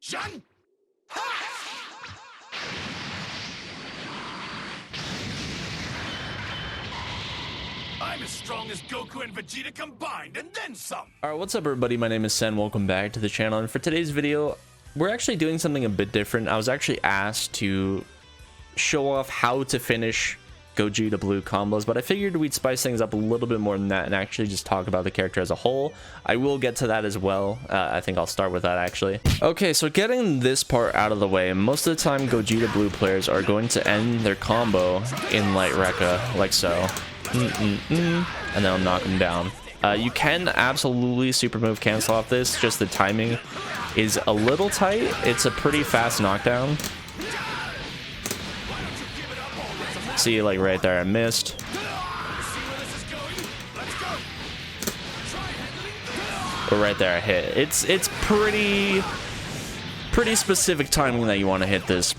Jun! I'm as strong as Goku and Vegeta combined, and then some. Alright, what's up everybody? My name is Sen. Welcome back to the channel, and for today's video, we're actually doing something a bit different. I was actually asked to show off how to finish Gogeta Blue combos, but I figured we'd spice things up a little bit more than that and actually just talk about the character as a whole. I will get to that as well. I think I'll start with that actually. Okay, so getting this part out of the way, most of the time Gogeta Blue players are going to end their combo in Light Rekka, like so. And then I'll knock him down. You can absolutely super move cancel off this, just the timing is a little tight. It's a pretty fast knockdown. See, like right there, I missed. But right there, I hit. It's pretty specific timing that you want to hit this.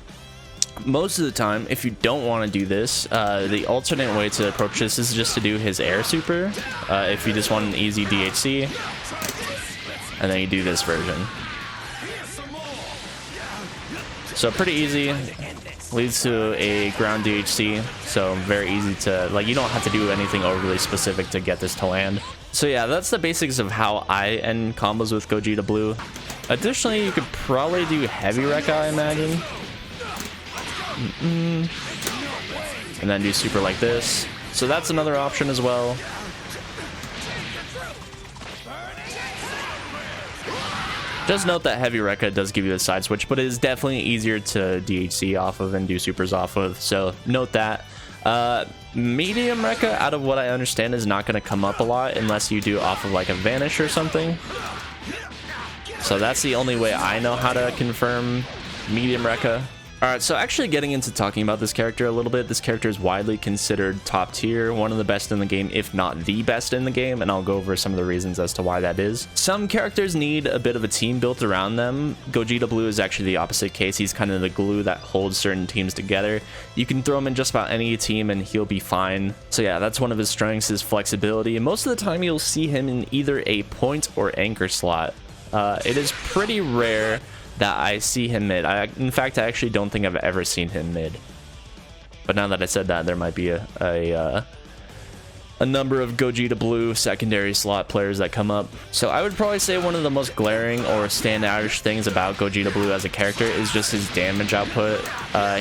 Most of the time, if you don't want to do this, the alternate way to approach this is just to do his air super. If you just want an easy DHC, and then you do this version. So pretty easy. Leads to a ground DHC, so very easy to, like, you don't have to do anything overly specific to get this to land. So yeah, that's the basics of how I end combos with Gogeta Blue. Additionally, you could probably do heavy Rekka, I imagine. And then do super like this. So that's another option as well. Just note that heavy Rekka does give you a side switch, but it is definitely easier to DHC off of and do supers off of, so note that. Medium Rekka, out of what I understand, is not going to come up a lot unless you do off of like a Vanish or something. So that's the only way I know how to confirm medium Rekka. Alright, so actually getting into talking about this character a little bit, this character is widely considered top tier, one of the best in the game, if not the best in the game, and I'll go over some of the reasons as to why that is. Some characters need a bit of a team built around them. Gogeta Blue is actually the opposite case. He's kind of the glue that holds certain teams together. You can throw him in just about any team and he'll be fine. So yeah, that's one of his strengths, is flexibility, and most of the time you'll see him in either a point or anchor slot. It is pretty rare that I see him mid. In fact, I actually don't think I've ever seen him mid. But now that I said that, there might be a number of Gogeta Blue secondary slot players that come up. So I would probably say one of the most glaring or standoutish things about Gogeta Blue as a character is just his damage output.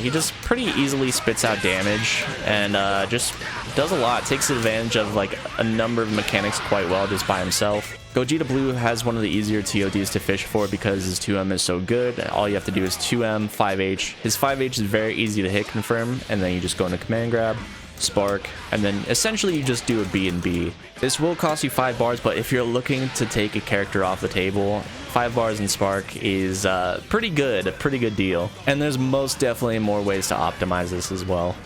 He just pretty easily spits out damage and just does a lot. Takes advantage of like a number of mechanics quite well just by himself. Gogeta Blue has one of the easier TODs to fish for because his 2M is so good. All you have to do is 2M, 5H. His 5H is very easy to hit confirm, and then you just go into command grab, spark, and then essentially you just do a B and B. This will cost you 5 bars, but if you're looking to take a character off the table, 5 bars and spark is pretty good, a pretty good deal. And there's most definitely more ways to optimize this as well.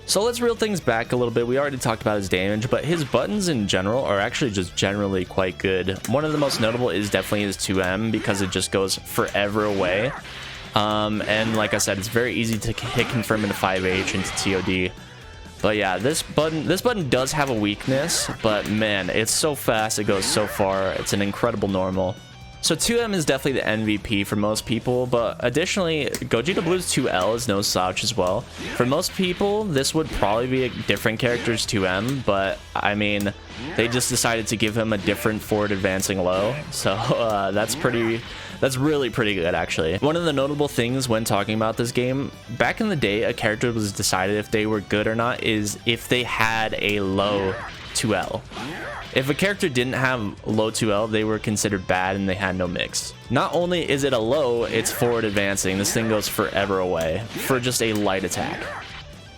So let's reel things back a little bit. We already talked about his damage, but his buttons in general are actually just generally quite good. One of the most notable is definitely his 2M because it just goes forever away. And like I said, it's very easy to hit confirm into 5H into TOD. But yeah, this button does have a weakness, but man, it's so fast, it goes so far. It's an incredible normal. So 2M is definitely the MVP for most people, but additionally, Gogeta Blue's 2L is no slouch as well. For most people, this would probably be a different character's 2M, but I mean, they just decided to give him a different forward advancing low, so that's really pretty good actually. One of the notable things when talking about this game, back in the day, a character was decided if they were good or not is if they had a low 2L. If a character didn't have low 2L, they were considered bad and they had no mix. Not only is it a low, it's forward advancing. This thing goes forever away for just a light attack.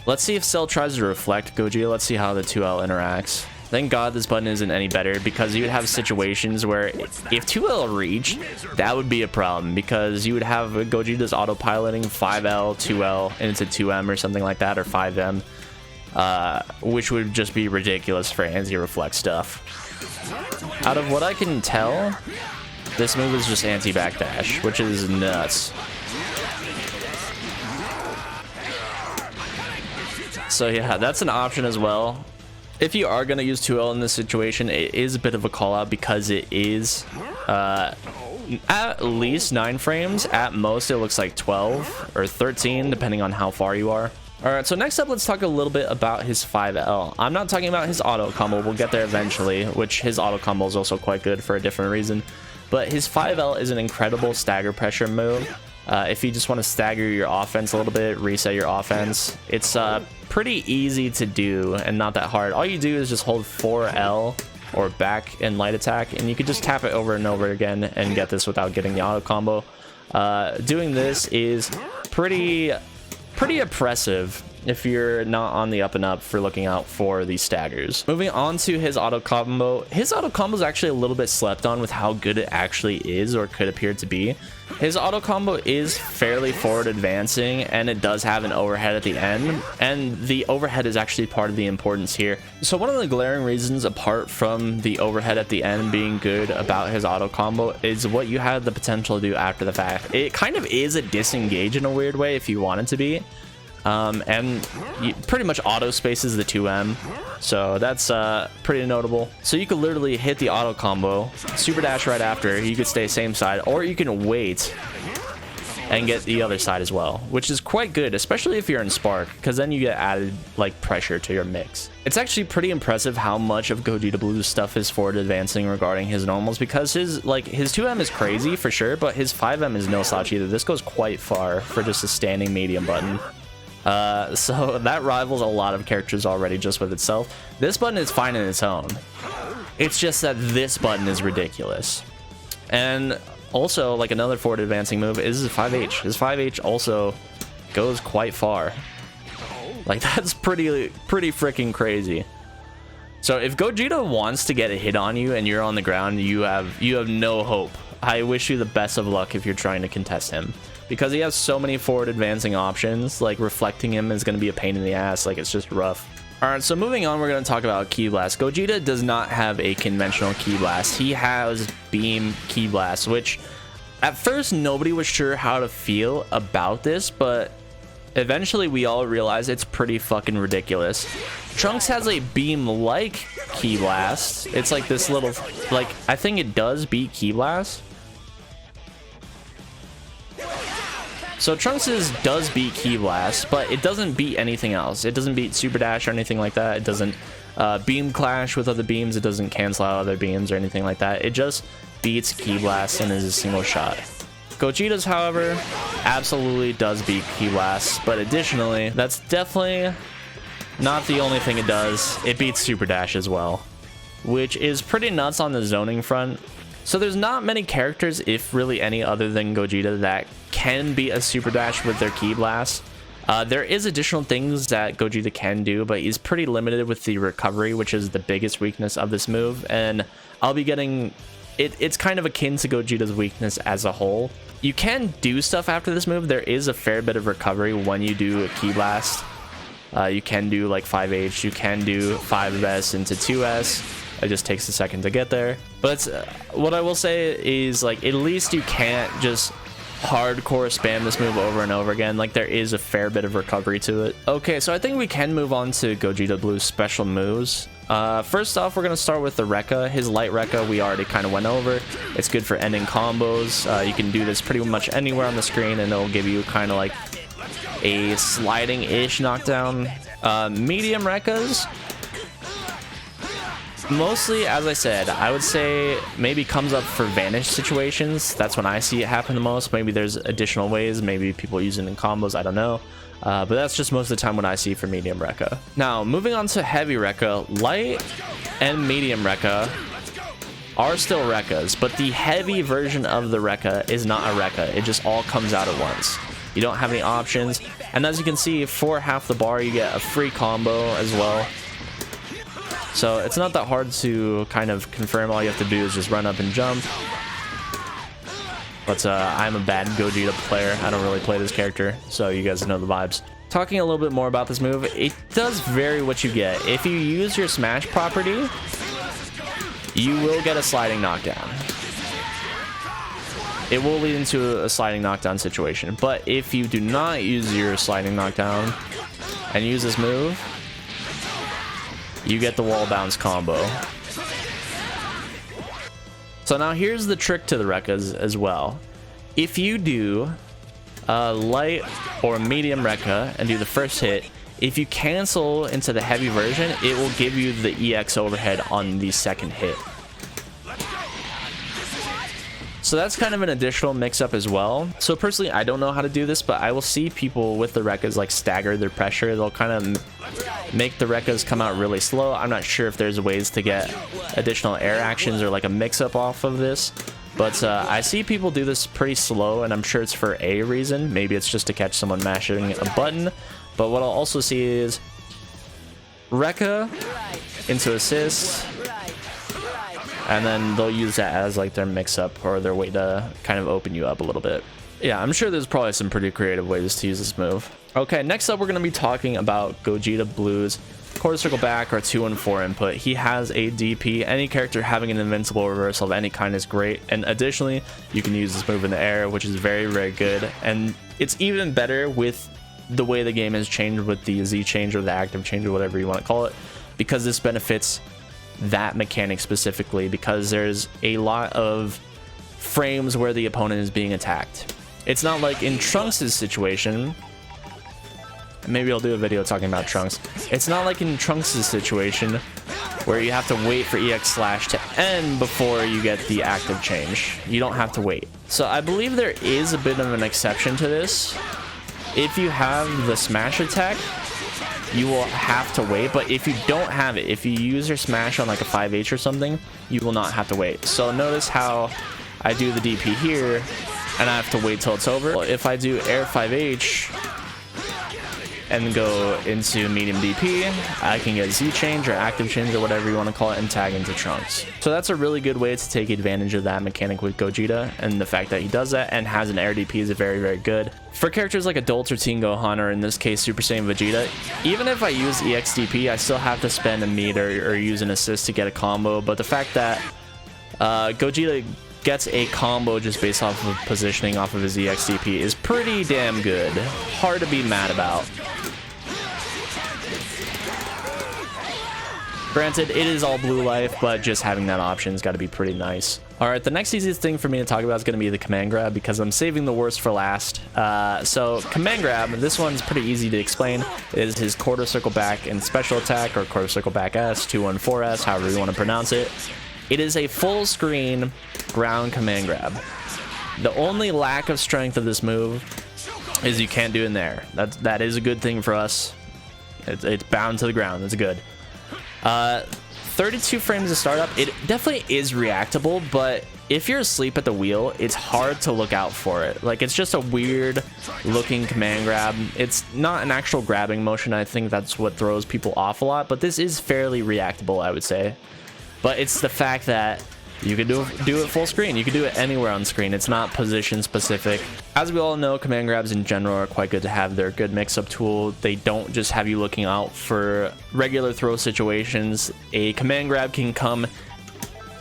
Let's see if Cell tries to reflect Gogeta. Let's see how the 2L interacts. Thank God this button isn't any better, because you would have situations where if 2L reached, that would be a problem, because you would have Gogeta's autopiloting 5L, 2L into 2M or something like that, or 5M. Which would just be ridiculous for anti-reflect stuff. Out of what I can tell, this move is just anti-backdash, which is nuts. So yeah, that's an option as well. If you are going to use 2L in this situation, it is a bit of a call out because it is at least 9 frames. At most, it looks like 12 or 13, depending on how far you are. All right, so next up, let's talk a little bit about his 5L. I'm not talking about his auto combo. We'll get there eventually, which his auto combo is also quite good for a different reason. But his 5L is an incredible stagger pressure move. If you just want to stagger your offense a little bit, reset your offense, it's pretty easy to do and not that hard. All you do is just hold 4L or back and light attack, and you can just tap it over and over again and get this without getting the auto combo. Doing this is pretty oppressive if you're not on the up and up for looking out for these staggers. Moving on to his auto combo. His auto combo is actually a little bit slept on with how good it actually is, or could appear to be. His auto combo is fairly forward advancing, and it does have an overhead at the end, and the overhead is actually part of the importance here. So one of the glaring reasons, apart from the overhead at the end being good about his auto combo, is what you have the potential to do after the fact. It kind of is a disengage in a weird way if you want it to be. And you pretty much auto spaces the 2M, so that's pretty notable. So you could literally hit the auto combo, super dash right after, you could stay same side, or you can wait and get the other side as well, which is quite good, especially if you're in Spark, because then you get added like pressure to your mix. It's actually pretty impressive how much of Gogeta Blue's stuff is forward advancing regarding his normals, because his 2M is crazy for sure, but his 5M is no slouch either. This goes quite far for just a standing medium button. So that rivals a lot of characters already just with itself. This button is fine in its own. It's just that this button is ridiculous. And also, like, another forward advancing move is his 5H. His 5H also goes quite far. Like, that's pretty freaking crazy. So if Gogeta wants to get a hit on you and you're on the ground, you have no hope. I wish you the best of luck if you're trying to contest him, because he has so many forward advancing options. Like, reflecting him is going to be a pain in the ass. Like, it's just rough. All right, so moving on, we're going to talk about Ki Blast. Gogeta does not have a conventional Ki Blast. He has Beam Ki Blast, which at first nobody was sure how to feel about this, but eventually we all realized it's pretty fucking ridiculous. Trunks has a beam-like Ki Blast. It's like this little, like, I think it does beat Ki Blast. So Trunks does beat Ki Blast, but it doesn't beat anything else. It doesn't beat Super Dash or anything like that. It doesn't beam clash with other beams. It doesn't cancel out other beams or anything like that. It just beats Ki Blast and is a single shot. Gogeta's, however, absolutely does beat Ki Blast, but additionally, that's definitely not the only thing it does. It beats Super Dash as well, which is pretty nuts on the zoning front. So there's not many characters, if really any, other than Gogeta that can beat a Super Dash with their Ki Blast. There is additional things that Gogeta can do, but he's pretty limited with the recovery, which is the biggest weakness of this move. And I'll be getting... It's kind of akin to Gogeta's weakness as a whole. You can do stuff after this move. There is a fair bit of recovery when you do a Ki Blast. You can do like 5H, you can do 5S into 2S. It just takes a second to get there. But what I will say is, like, at least you can't just hardcore spam this move over and over again. Like, there is a fair bit of recovery to it. Okay, so I think we can move on to Gogeta Blue's special moves. First off, we're going to start with the Rekka. His light Rekka we already kind of went over. It's good for ending combos. You can do this pretty much anywhere on the screen, and it'll give you kind of like a sliding-ish knockdown. Medium Rekkas, mostly, as I said, I would say maybe comes up for vanish situations. That's when I see it happen the most. Maybe there's additional ways. Maybe people use it in combos. I don't know. But that's just most of the time what I see for medium Rekka. Now, moving on to heavy Rekka, light and medium Rekka are still Rekkas, but the heavy version of the Rekka is not a Rekka. It just all comes out at once. You don't have any options. And as you can see, for half the bar, you get a free combo as well. So it's not that hard to kind of confirm. All you have to do is just run up and jump. But I'm a bad Gogeta player. I don't really play this character, so you guys know the vibes. Talking a little bit more about this move, it does vary what you get. If you use your smash property, you will get a sliding knockdown. It will lead into a sliding knockdown situation. But if you do not use your sliding knockdown and use this move, you get the wall bounce combo. So now here's the trick to the Rekkas as well. If you do light or medium Rekka and do the first hit, if you cancel into the heavy version, it will give you the EX overhead on the second hit. So that's kind of an additional mix-up as well. So personally, I don't know how to do this, but I will see people with the Rekkas like stagger their pressure. They'll kind of make the Rekkas come out really slow. I'm not sure if there's ways to get additional air actions or like a mix-up off of this. But I see people do this pretty slow, and I'm sure it's for a reason. Maybe it's just to catch someone mashing a button. But what I'll also see is Rekka into assist, and then they'll use that as like their mix-up or their way to kind of open you up a little bit. Yeah, I'm sure there's probably some pretty creative ways to use this move. Okay, next up we're going to be talking about Gogeta Blue's quarter circle back or 2 and 4 input. He has a DP. Any character having an invincible reversal of any kind is great, and additionally you can use this move in the air, which is very, very good. And it's even better with the way the game has changed with the Z change or the active change or whatever you want to call it, because this benefits that mechanic specifically, because there's a lot of frames where the opponent is being attacked. It's not like in Trunks' situation. Maybe I'll do a video talking about Trunks. It's not like in Trunks' situation where you have to wait for EX slash to end before you get the active change. You don't have to wait. So I believe there is a bit of an exception to this. If you have the smash attack, you will have to wait, but if you don't have it, if you use your smash on like a 5H or something, you will not have to wait. So notice how I do the DP here and I have to wait till it's over. If I do air 5H and go into medium DP, I can get Z change or active change or whatever you want to call it and tag into Trunks. So that's a really good way to take advantage of that mechanic with Gogeta, and the fact that he does that and has an air DP is very, very good. For characters like Adult or Teen Gohan, or in this case Super Saiyan Vegeta, even if I use EX DP, I still have to spend a meter or use an assist to get a combo, but the fact that Gogeta gets a combo just based off of positioning off of his EX DP is pretty damn good. Hard to be mad about. Granted, it is all blue life, but just having that option's got to be pretty nice. Alright, the next easiest thing for me to talk about is going to be the command grab, because I'm saving the worst for last. So command grab, this one's pretty easy to explain. It is his quarter circle back and special attack, or quarter circle back S, 214S, however you want to pronounce it. It is a full screen ground command grab. The only lack of strength of this move is you can't do it in there. That is a good thing for us. It's bound to the ground. That's good. 32 frames to start up. It definitely is reactable, but if you're asleep at the wheel, it's hard to look out for it. Like, it's just a weird looking command grab. It's not an actual grabbing motion. I think that's what throws people off a lot, but this is fairly reactable, I would say. But it's the fact that you can do it full screen. You can do it anywhere on screen. It's not position specific. As we all know, command grabs in general are quite good to have. They're a good mix-up tool. They don't just have you looking out for regular throw situations. A command grab can come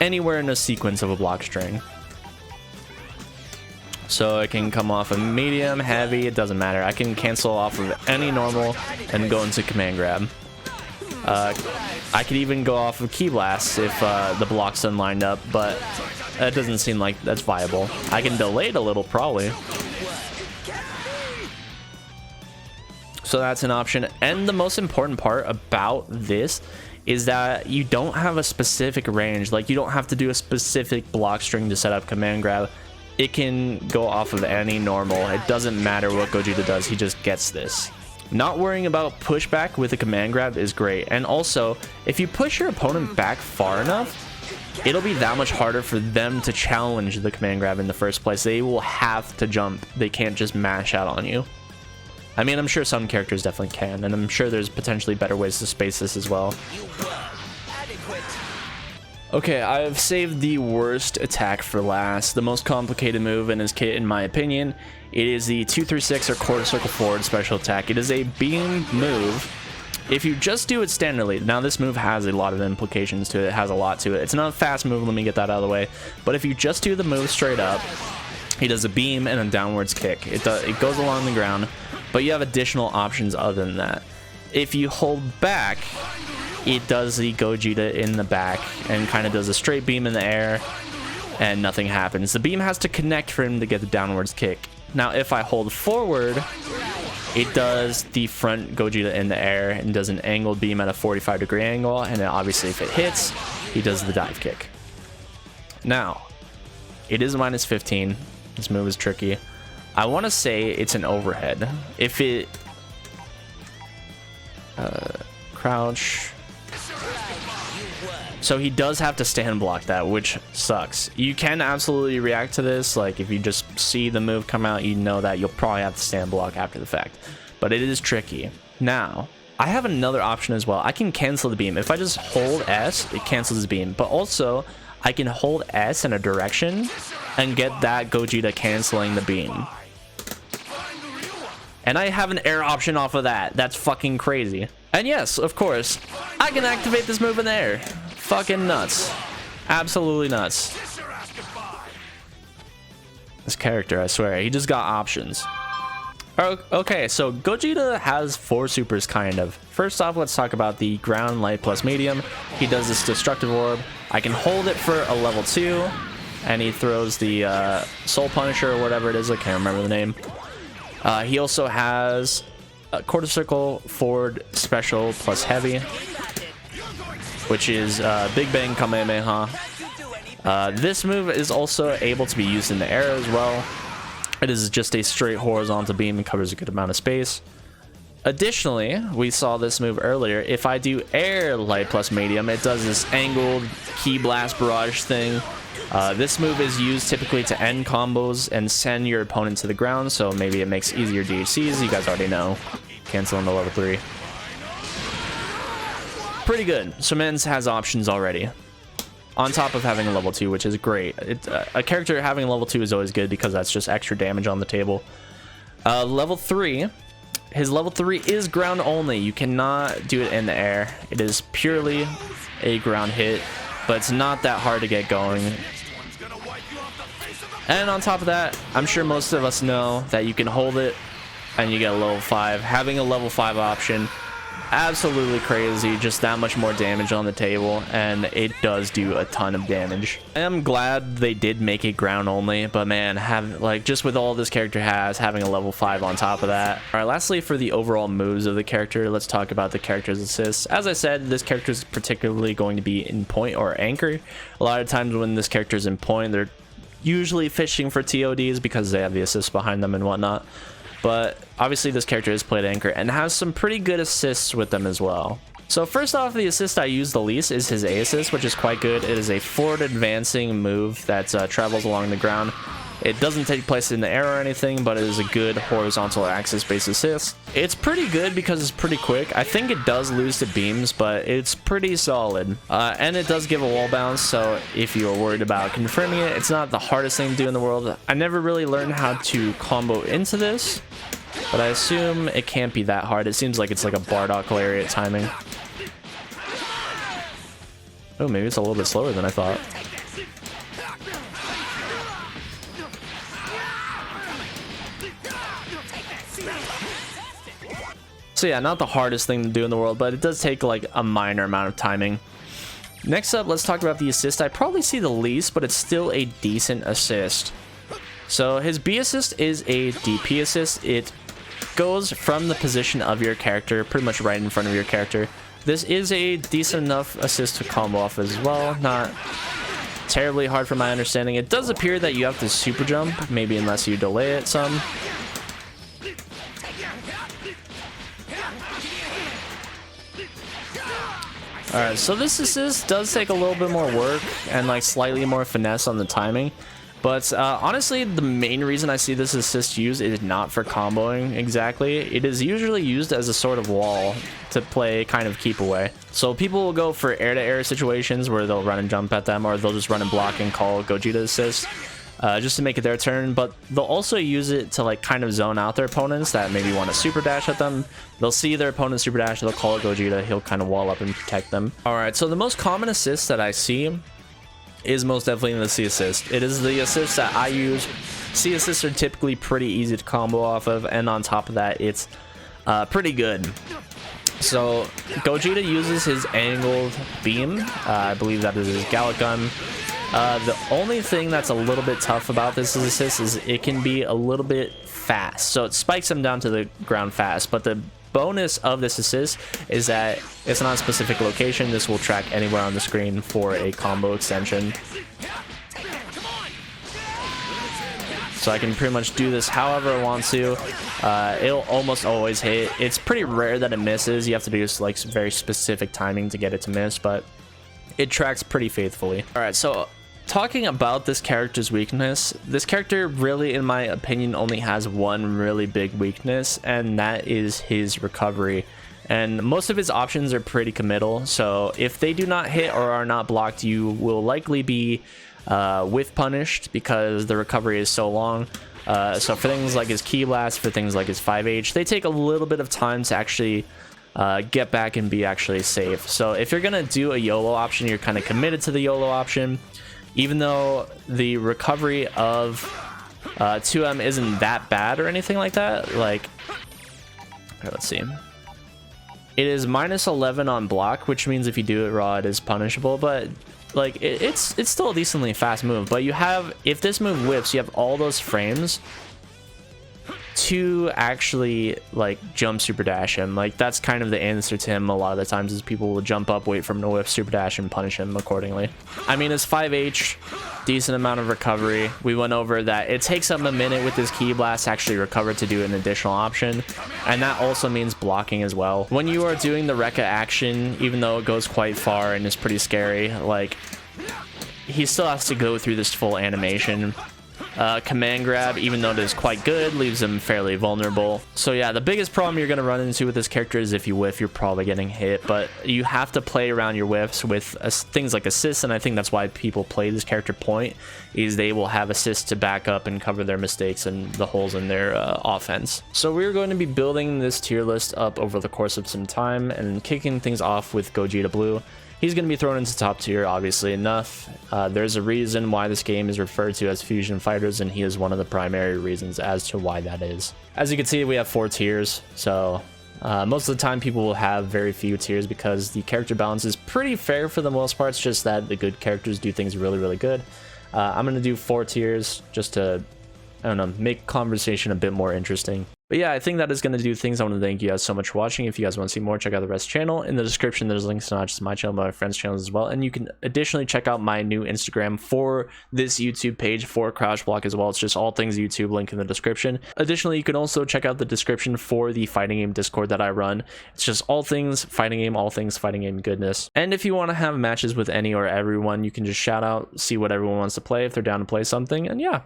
anywhere in a sequence of a block string. So it can come off of medium, heavy, it doesn't matter. I can cancel off of any normal and go into command grab. I could even go off of Key Blast if the block's unlined up, but that doesn't seem like that's viable. I can delay it a little, probably. So that's an option. And the most important part about this is that you don't have a specific range. Like, you don't have to do a specific block string to set up command grab. It can go off of any normal. It doesn't matter what Gogeta does. He just gets this. Not worrying about pushback with a command grab is great. And also, if you push your opponent back far enough, it'll be that much harder for them to challenge the command grab in the first place. They will have to jump. They can't just mash out on you. I mean, I'm sure some characters definitely can, and I'm sure there's potentially better ways to space this as well. Okay, I've saved the worst attack for last. The most complicated move in his kit, in my opinion. It is the 236 or quarter circle forward special attack. It is a beam move. If you just do it standardly, now this move has a lot of implications to it. It has a lot to it. It's not a fast move, let me get that out of the way. But if you just do the move straight up, he does a beam and a downwards kick. It goes along the ground, but you have additional options other than that. If you hold back, it does the Gogeta in the back and kind of does a straight beam in the air. and nothing happens. The beam has to connect for him to get the downwards kick. Now, if I hold forward, it does the front Gogeta in the air and does an angled beam at a 45-degree angle, and then obviously if it hits, he does the dive kick. Now, it is minus 15. This move is tricky. I want to say it's an overhead. If it... crouch... So he does have to stand block that, which sucks. You can absolutely react to this. Like, if you just see the move come out, you know that you'll probably have to stand block after the fact. But it is tricky. Now, I have another option as well. I can cancel the beam. If I just hold S, it cancels his beam. But also, I can hold S in a direction and get that Gogeta canceling the beam. And I have an air option off of that. That's fucking crazy. And yes, of course, I can activate this move in the air. Fucking nuts. Absolutely nuts. This character, I swear, he just got options. Okay, so Gogeta has 4 supers, kind of. First off, let's talk about the ground, light, plus medium. He does this destructive orb. I can hold it for a level 2, and he throws the Soul Punisher or whatever it is. I can't remember the name. He also has a quarter circle, forward, special, plus heavy, which is Big Bang Kamehameha. This move is also able to be used in the air as well. It is just a straight horizontal beam and covers a good amount of space. Additionally, we saw this move earlier. If I do air, light, plus medium, it does this angled key blast barrage thing. This move is used typically to end combos and send your opponent to the ground, so maybe it makes easier DHCs. You guys already know. Cancel into level 3. Pretty good. So Men's has options already. On top of having a level 2, which is great. A character having a level 2 is always good because that's just extra damage on the table. Level 3. His level 3 is ground only. You cannot do it in the air. It is purely a ground hit, but it's not that hard to get going. And on top of that, I'm sure most of us know that you can hold it and you get a level 5. Having a level 5 option, absolutely crazy. Just that much more damage on the table, and it does do a ton of damage. I am glad they did make it ground only, but man, just with all this character has, having a level 5 on top of that. All right, lastly, for the overall moves of the character, let's talk about the character's assists. As I said, this character is particularly going to be in point or anchor. A lot of times when this character is in point, they're usually fishing for TODs because they have the assists behind them and whatnot. But obviously this character is played anchor and has some pretty good assists with them as well. So first off, the assist I use the least is his A assist, which is quite good. It is a forward advancing move that travels along the ground. It doesn't take place in the air or anything, but it is a good horizontal axis based assist. It's pretty good because it's pretty quick. I think it does lose to beams, but it's pretty solid. And it does give a wall bounce, so if you are worried about confirming it, it's not the hardest thing to do in the world. I never really learned how to combo into this, but I assume it can't be that hard. It seems like it's like a Bardock lariat timing. Oh, maybe it's a little bit slower than I thought. So yeah, not the hardest thing to do in the world, but it does take like a minor amount of timing. Next up, let's talk about the assist. I probably see the least, but it's still a decent assist. So his B assist is a DP assist. It goes from the position of your character, pretty much right in front of your character. This is a decent enough assist to combo off as well. Not terribly hard from my understanding. It does appear that you have to super jump, maybe unless you delay it some. Alright, so this assist does take a little bit more work and like slightly more finesse on the timing. But honestly, the main reason I see this assist used is not for comboing exactly. It is usually used as a sort of wall to play kind of keep away. So people will go for air-to-air situations where they'll run and jump at them, or they'll just run and block and call Gogeta assist just to make it their turn. But they'll also use it to like kind of zone out their opponents that maybe want to super dash at them. They'll see their opponent super dash, they'll call Gogeta, he'll kind of wall up and protect them. Alright, so the most common assist that I see is most definitely the C assist. It is the assist that I use. C assists are typically pretty easy to combo off of, and on top of that, it's pretty good. So Gogeta uses his angled beam. I believe that is his Gallic gun. The only thing that's a little bit tough about this assist is it can be a little bit fast. So it spikes him down to the ground fast, but the bonus of this assist is that it's not a specific location. This will track anywhere on the screen for a combo extension. So I can pretty much do this however I want to. It'll almost always hit. It's pretty rare that it misses. You have to do like some very specific timing to get it to miss, but it tracks pretty faithfully. All right, so talking about this character's weakness, this character really, in my opinion, only has one really big weakness, and that is his recovery. And most of his options are pretty committal, so if they do not hit or are not blocked, you will likely be whiff punished because the recovery is so long. So for things like his Ki Blast, for things like his 5H, they take a little bit of time to actually get back and be actually safe. So if you're gonna do a YOLO option, you're kind of committed to the YOLO option, even though the recovery of 2M isn't that bad or anything like that. Like, here, let's see. It is -11 on block, which means if you do it raw, it is punishable, but like it's still a decently fast move. But you have, if this move whips, you have all those frames to actually like jump super dash him. Like that's kind of the answer to him a lot of the times, is people will jump up, wait for him to whip, super dash, and punish him accordingly. I mean, his 5H, decent amount of recovery. We went over that it takes him a minute with his Ki Blast to actually recover to do an additional option, and that also means blocking as well. When you are doing the Rekka action, even though it goes quite far and is pretty scary, like he still has to go through this full animation. Command grab, even though it is quite good, leaves him fairly vulnerable. So yeah, the biggest problem you're going to run into with this character is if you whiff, you're probably getting hit, but you have to play around your whiffs with things like assists, and I think that's why people play this character point, is they will have assists to back up and cover their mistakes and the holes in their offense. So we're going to be building this tier list up over the course of some time and kicking things off with Gogeta Blue. He's going to be thrown into top tier, obviously enough. There's a reason why this game is referred to as Fusion Fighters, and he is one of the primary reasons as to why that is. As you can see, we have 4 tiers, so most of the time people will have very few tiers because the character balance is pretty fair for the most part. It's just that the good characters do things really, really good. I'm going to do 4 tiers just to, I don't know, make conversation a bit more interesting. But yeah, I think that is going to do things. I want to thank you guys so much for watching. If you guys want to see more, check out the rest of the channel. In the description, there's links to not just my channel, but my friends' channels as well. And you can additionally check out my new Instagram for this YouTube page for Crouch Block as well. It's just all things YouTube, link in the description. Additionally, you can also check out the description for the fighting game Discord that I run. It's just all things fighting game, all things fighting game goodness. And if you want to have matches with any or everyone, you can just shout out, see what everyone wants to play, if they're down to play something. And yeah,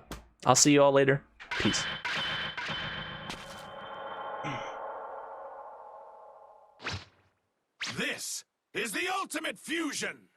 I'll see you all later. Peace. This is the ultimate fusion!